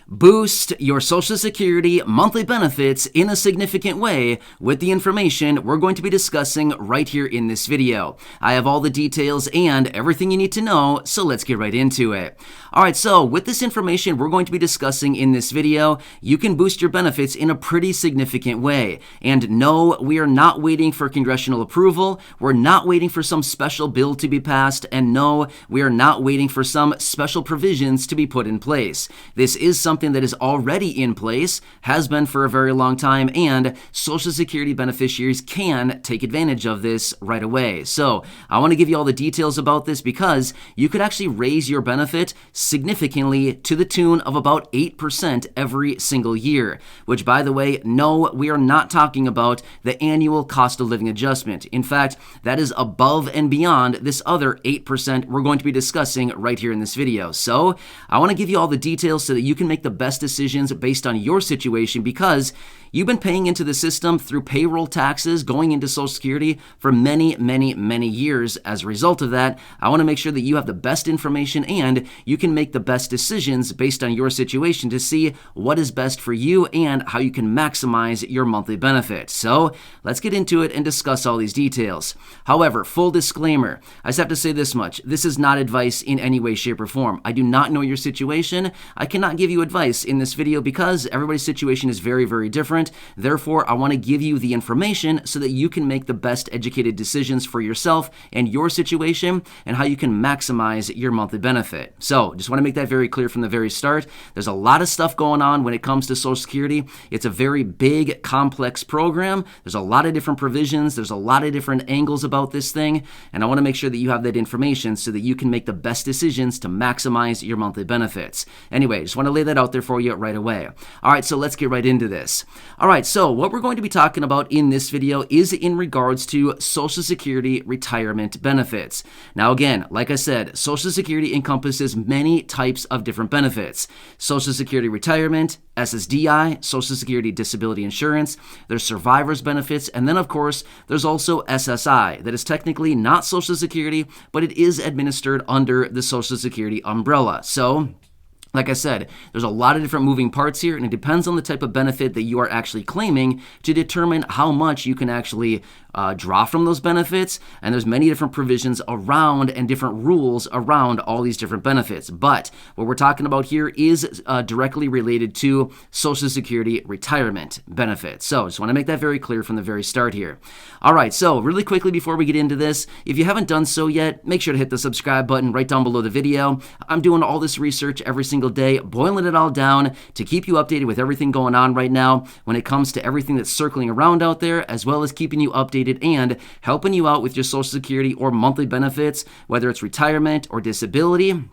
Boost your Social Security monthly benefits in a significant way with the information we're going to be discussing right here in this video. I have all the details and everything you need to know, so let's get right into it. Alright, so with this information we're going to be discussing in this video, you can boost your benefits in a pretty significant way. And no, we are not waiting for congressional approval, we're not waiting for some special bill to be passed, and no, we are not waiting for some special provisions to be put in place. This is something that is already in place, has been for a very long time, and Social Security beneficiaries can take advantage of this right away. So I want to give you all the details about this because you could actually raise your benefit significantly to the tune of about 8% every single year, which, by the way, no, we are not talking about the annual cost of living adjustment. In fact, that is above and beyond this other 8% we're going to be discussing right here in this video. So I want to give you all the details so that you can make the best decisions based on your situation, because you've been paying into the system through payroll taxes going into Social Security for many, many, many years. As a result of that, I want to make sure that you have the best information and you can make the best decisions based on your situation to see what is best for you and how you can maximize your monthly benefit. So let's get into it and discuss all these details. However, full disclaimer, I just have to say this much. This is not advice in any way, shape, or form. I do not know your situation. I cannot give you advice in this video because everybody's situation is very, very different. Therefore, I want to give you the information so that you can make the best educated decisions for yourself and your situation and how you can maximize your monthly benefit. So just want to make that very clear from the very start. There's a lot of stuff going on when it comes to Social Security. It's a very big, complex program. There's a lot of different provisions. There's a lot of different angles about this thing. And I want to make sure that you have that information so that you can make the best decisions to maximize your monthly benefits. Anyway, just want to lay that out there for you right away. All right, so let's get right into this. All right, so what we're going to be talking about in this video is in regards to Social Security retirement benefits. Now again, like I said, Social Security encompasses many types of different benefits. Social Security retirement, SSDI, Social Security disability insurance, there's survivor's benefits, and then of course there's also SSI, that is technically not Social Security, but it is administered under the Social Security umbrella. So like I said, there's a lot of different moving parts here, and it depends on the type of benefit that you are actually claiming to determine how much you can actually draw from those benefits. And there's many different provisions around and different rules around all these different benefits. But what we're talking about here is directly related to Social Security retirement benefits. So just want to make that very clear from the very start here. All right, so really quickly before we get into this, if you haven't done so yet, make sure to hit the subscribe button right down below the video. I'm doing all this research every single day, boiling it all down to keep you updated with everything going on right now when it comes to everything that's circling around out there, as well as keeping you updated and helping you out with your Social Security or monthly benefits, whether it's retirement or disability,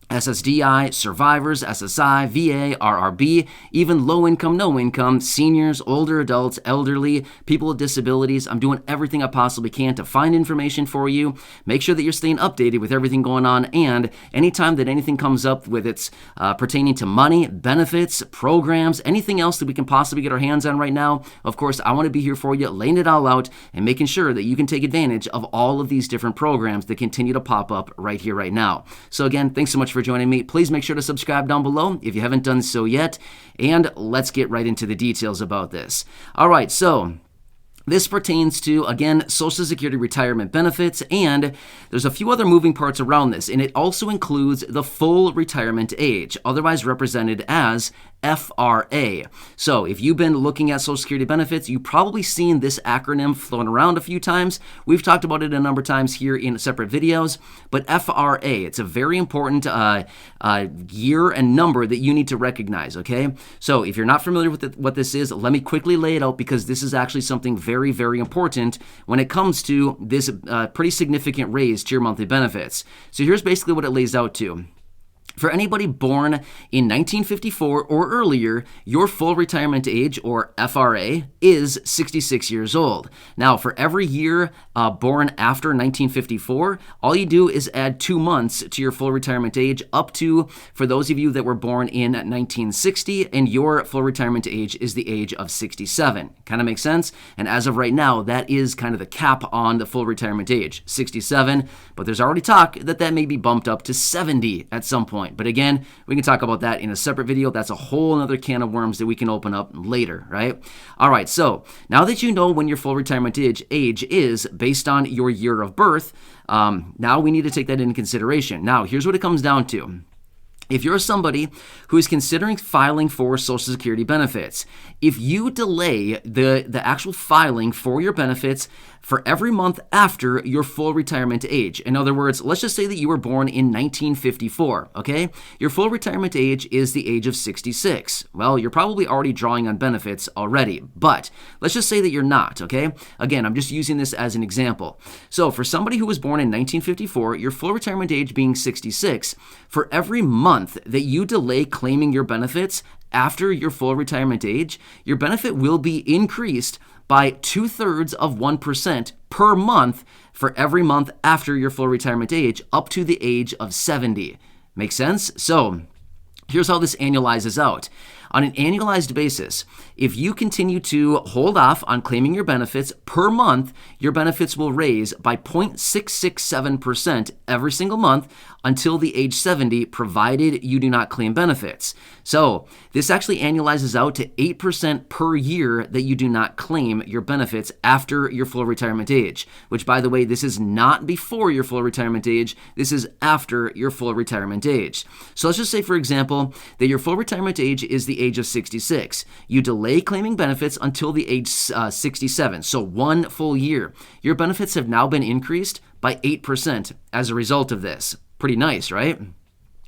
SSDI, survivors, SSI, VA, RRB, even low income, no income, seniors, older adults, elderly, people with disabilities. I'm doing everything I possibly can to find information for you. Make sure that you're staying updated with everything going on, and anytime that anything comes up with it's pertaining to money, benefits, programs, anything else that we can possibly get our hands on right now, of course, I want to be here for you, laying it all out and making sure that you can take advantage of all of these different programs that continue to pop up right here, right now. So again, thanks so much for joining me. Please make sure to subscribe down below if you haven't done so yet, and let's get right into the details about this. All right, so this pertains to, again, Social Security retirement benefits, and there's a few other moving parts around this, and it also includes the full retirement age, otherwise represented as FRA. So if you've been looking at Social Security benefits, you've probably seen this acronym flown around a few times. We've talked about it a number of times here in separate videos, but FRA, it's a very important year and number that you need to recognize, okay? So if you're not familiar with what this is, let me quickly lay it out, because this is actually something very, very important when it comes to this pretty significant raise to your monthly benefits. So here's basically what it lays out to. For anybody born in 1954 or earlier, your full retirement age, or FRA, is 66 years old. Now, for every year born after 1954, all you do is add 2 months to your full retirement age, up to, for those of you that were born in 1960, and your full retirement age is the age of 67. Kind of makes sense? And as of right now, that is kind of the cap on the full retirement age, 67, but there's already talk that that may be bumped up to 70 at some point. But again, we can talk about that in a separate video. That's a whole other can of worms that we can open up later, right? All right, so now that you know when your full retirement age is based on your year of birth, now we need to take that into consideration. Now, here's what it comes down to. If you're somebody who is considering filing for Social Security benefits, if you delay the actual filing for your benefits for every month after your full retirement age. In other words, let's just say that you were born in 1954, okay? Your full retirement age is the age of 66. Well, you're probably already drawing on benefits already, but let's just say that you're not, okay? Again, I'm just using this as an example. So for somebody who was born in 1954, your full retirement age being 66, for every month that you delay claiming your benefits after your full retirement age, your benefit will be increased by 2/3 of 1% per month for every month after your full retirement age up to the age of 70. Make sense? So here's how this annualizes out. On an annualized basis, if you continue to hold off on claiming your benefits per month, your benefits will raise by 0.667% every single month until the age 70, provided you do not claim benefits. So this actually annualizes out to 8% per year that you do not claim your benefits after your full retirement age, which, by the way, this is not before your full retirement age. This is after your full retirement age. So let's just say, for example, that your full retirement age is the age of 66. You delay claiming benefits until the age 67, so 1 full year. Your benefits have now been increased by 8% as a result of this. Pretty nice, right?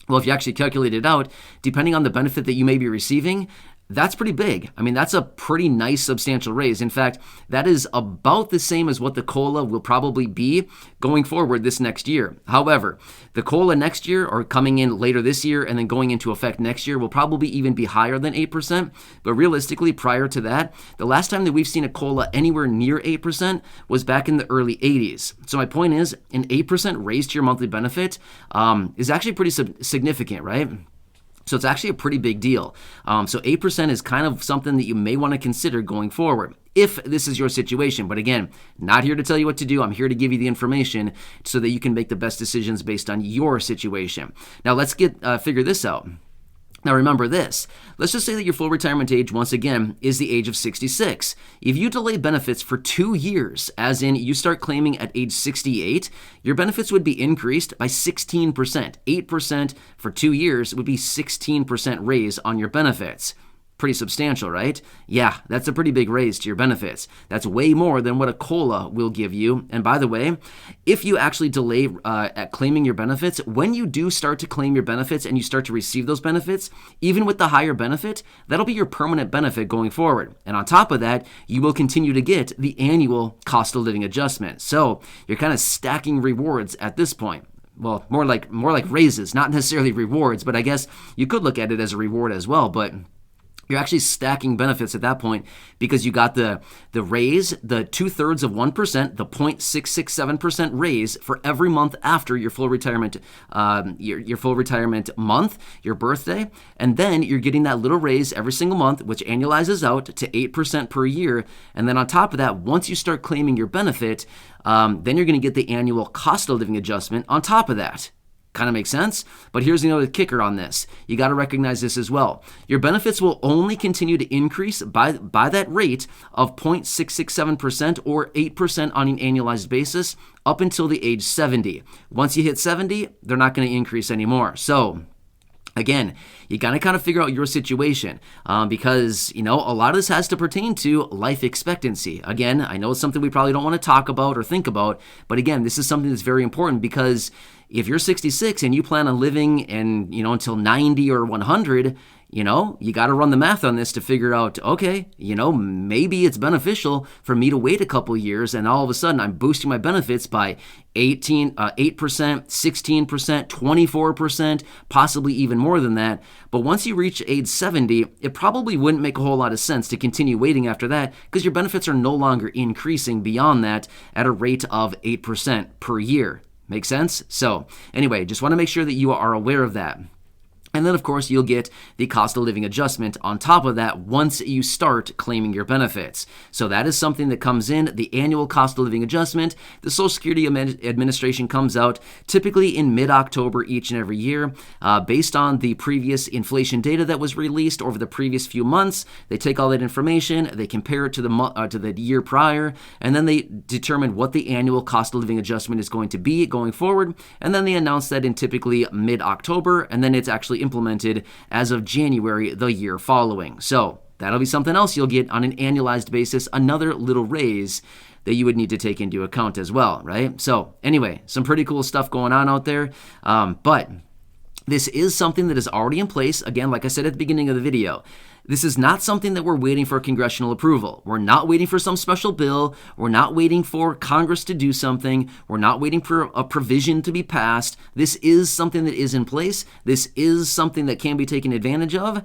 Well, if you actually calculate it out, depending on the benefit that you may be receiving, that's pretty big. I mean, that's a pretty nice substantial raise. In fact, that is about the same as what the COLA will probably be going forward this next year. However, the COLA next year, or coming in later this year and then going into effect next year, will probably even be higher than 8%. But realistically, prior to that, the last time that we've seen a COLA anywhere near 8% was back in the early 80s. So my point is, an 8% raise to your monthly benefit is actually pretty significant, right? So it's actually a pretty big deal. So 8% is kind of something that you may want to consider going forward if this is your situation. But again, not here to tell you what to do. I'm here to give you the information so that you can make the best decisions based on your situation. Now let's figure this out. Now remember this, let's just say that your full retirement age, once again, is the age of 66. If you delay benefits for 2 years, as in you start claiming at age 68, your benefits would be increased by 16%. 8% for 2 years would be 16% raise on your benefits. Pretty substantial, right? Yeah, that's a pretty big raise to your benefits. That's way more than what a COLA will give you. And by the way, if you actually delay at claiming your benefits, when you do start to claim your benefits and you start to receive those benefits, even with the higher benefit, that'll be your permanent benefit going forward. And on top of that, you will continue to get the annual cost of living adjustment. So you're kind of stacking rewards at this point. Well, more like raises, not necessarily rewards, but I guess you could look at it as a reward as well. But you're actually stacking benefits at that point because you got the raise, the 2/3 of 1%, the 0.667% raise for every month after your full retirement, your full retirement month, your birthday, and then you're getting that little raise every single month, which annualizes out to 8% per year. And then on top of that, once you start claiming your benefit, then you're going to get the annual cost of living adjustment on top of that. Kind of makes sense? But here's another kicker on this. You got to recognize this as well. Your benefits will only continue to increase by that rate of 0.667% or 8% on an annualized basis up until the age 70. Once you hit 70, they're not going to increase anymore. So again, you got to kind of figure out your situation because, a lot of this has to pertain to life expectancy. Again, I know it's something we probably don't want to talk about or think about, but again, this is something that's very important because if you're 66 and you plan on living until 90 or 100, you got to run the math on this to figure out, okay, maybe it's beneficial for me to wait a couple years and all of a sudden I'm boosting my benefits by 8%, 16%, 24%, possibly even more than that. But once you reach age 70, it probably wouldn't make a whole lot of sense to continue waiting after that because your benefits are no longer increasing beyond that at a rate of 8% per year. Make sense? So anyway, just want to make sure that you are aware of that. And then, of course, you'll get the cost of living adjustment on top of that once you start claiming your benefits. So that is something that comes in, the annual cost of living adjustment. The Social Security Administration comes out typically in mid-October each and every year. Based on the previous inflation data that was released over the previous few months, they take all that information, they compare it to the year prior, and then they determine what the annual cost of living adjustment is going to be going forward. And then they announce that in typically mid-October, and then it's actually implemented as of January the year following. So that'll be something else you'll get on an annualized basis, another little raise that you would need to take into account as well, right? So anyway, some pretty cool stuff going on out there, but this is something that is already in place. Again, like I said at the beginning of the video, this is not something that we're waiting for congressional approval. We're not waiting for some special bill. We're not waiting for Congress to do something. We're not waiting for a provision to be passed. This is something that is in place. This is something that can be taken advantage of.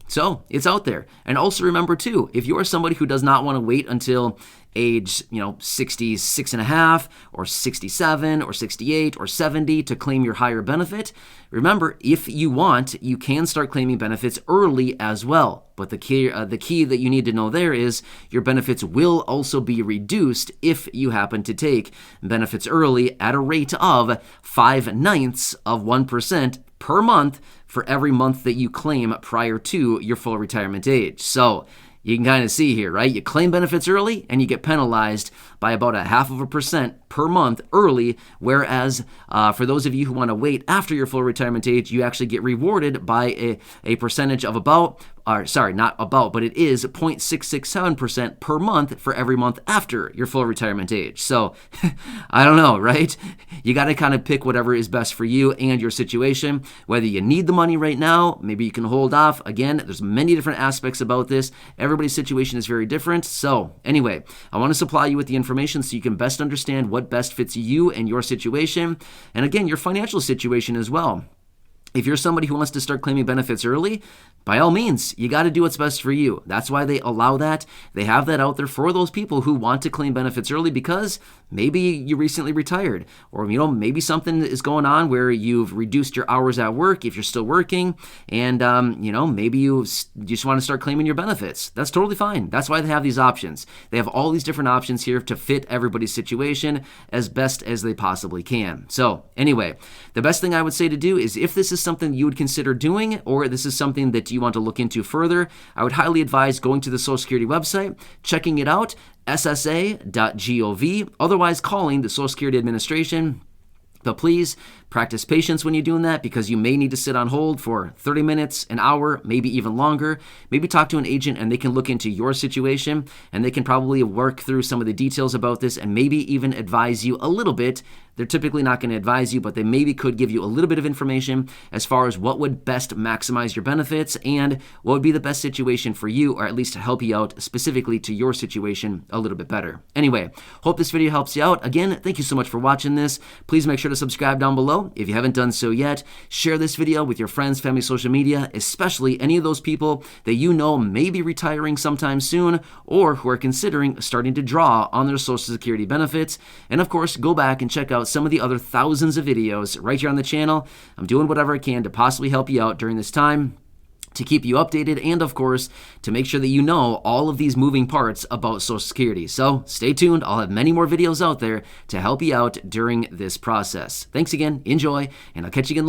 So it's out there. And also remember too, if you are somebody who does not want to wait until age 66 and a half or 67 or 68 or 70 to claim your higher benefit, remember, if you want, you can start claiming benefits early as well. But the key that you need to know there is your benefits will also be reduced if you happen to take benefits early at a rate of 0.5% per month for every month that you claim prior to your full retirement age. So you can kind of see here, right? You claim benefits early and you get penalized by about 0.5% per month early, whereas for those of you who want to wait after your full retirement age, you actually get rewarded by a percentage of it is 0.667% per month for every month after your full retirement age. So I don't know, right? You got to kind of pick whatever is best for you and your situation. Whether you need the money right now, maybe you can hold off. Again, there's many different aspects about this. Everybody's situation is very different. So anyway, I want to supply you with the information so you can best understand what best fits you and your situation. And again, your financial situation as well. If you're somebody who wants to start claiming benefits early, by all means, you got to do what's best for you. That's why they allow that. They have that out there for those people who want to claim benefits early because maybe you recently retired, or maybe something is going on where you've reduced your hours at work if you're still working, and maybe you just want to start claiming your benefits. That's totally fine. That's why they have these options. They have all these different options here to fit everybody's situation as best as they possibly can. So anyway, the best thing I would say to do is if this is something you would consider doing, or this is something that you want to look into further, I would highly advise going to the Social Security website, checking it out, ssa.gov, otherwise calling the Social Security Administration. But please practice patience when you're doing that, because you may need to sit on hold for 30 minutes, an hour, maybe even longer. Maybe talk to an agent and they can look into your situation and they can probably work through some of the details about this and maybe even advise you a little bit. They're typically not going to advise you, but they maybe could give you a little bit of information as far as what would best maximize your benefits and what would be the best situation for you, or at least to help you out specifically to your situation a little bit better. Anyway, hope this video helps you out. Again, thank you so much for watching this. Please make sure to subscribe down below if you haven't done so yet. Share this video with your friends, family, social media, especially any of those people that you know may be retiring sometime soon or who are considering starting to draw on their Social Security benefits. And of course, go back and check out some of the other thousands of videos right here on the channel. I'm doing whatever I can to possibly help you out during this time, to keep you updated, and of course, to make sure that you know all of these moving parts about Social Security. So stay tuned. I'll have many more videos out there to help you out during this process. Thanks again. Enjoy, and I'll catch you again later.